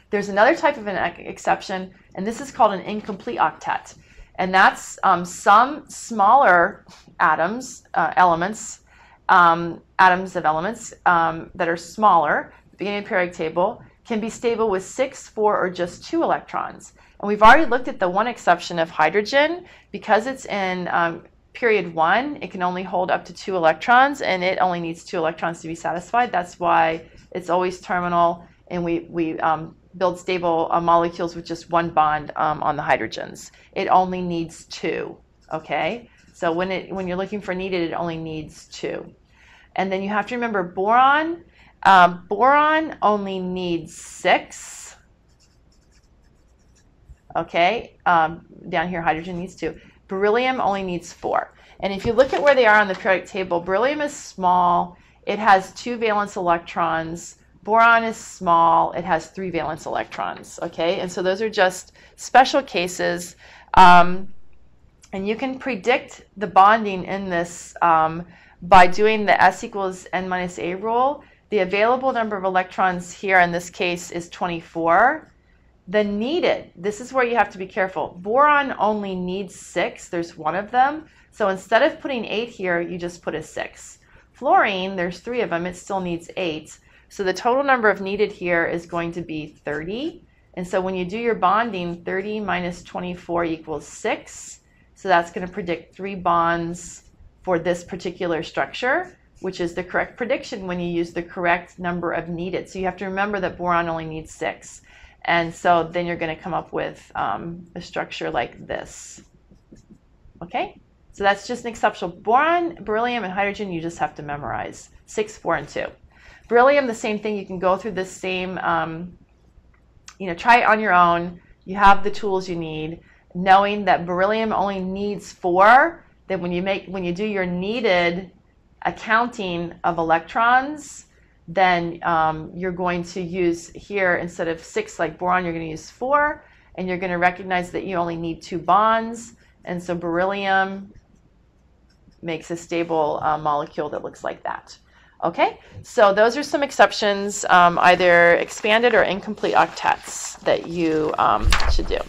There's another type of an exception, and this is called an incomplete octet. And that's some smaller atoms, atoms of elements that are smaller, beginning of the periodic table, can be stable with 6, 4, or just 2 electrons. And we've already looked at the one exception of hydrogen. Because it's in period 1, it can only hold up to 2 electrons, and it only needs 2 electrons to be satisfied. That's why it's always terminal, and we build stable molecules with just 1 bond on the hydrogens. It only needs 2, okay? So when you're looking for needed, it only needs 2. And then you have to remember boron. Boron only needs 6, okay? Down here, hydrogen needs 2. Beryllium only needs 4. And if you look at where they are on the periodic table, beryllium is small. It has 2 valence electrons. Boron is small. It has 3 valence electrons, okay? And so those are just special cases. And you can predict the bonding in this by doing the S equals N minus A rule. The available number of electrons here in this case is 24. The needed, this is where you have to be careful. Boron only needs 6. There's 1 of them. So instead of putting 8 here, you just put a 6. Fluorine, there's 3 of them. It still needs 8. So the total number of needed here is going to be 30. And so when you do your bonding, 30 minus 24 equals 6. So that's going to predict 3 bonds for this particular structure, which is the correct prediction when you use the correct number of needed. So you have to remember that boron only needs 6. And so then you're going to come up with a structure like this. Okay? So that's just an exceptional. Boron, beryllium, and hydrogen you just have to memorize. 6, 4, and 2. Beryllium, the same thing. You can go through this same, try it on your own. You have the tools you need. Knowing that beryllium only needs 4, then when you do your needed accounting of electrons, then you're going to use here, instead of 6 like boron, you're going to use 4, and you're going to recognize that you only need 2 bonds, and so beryllium makes a stable molecule that looks like that. Okay, so those are some exceptions, either expanded or incomplete octets that you should do.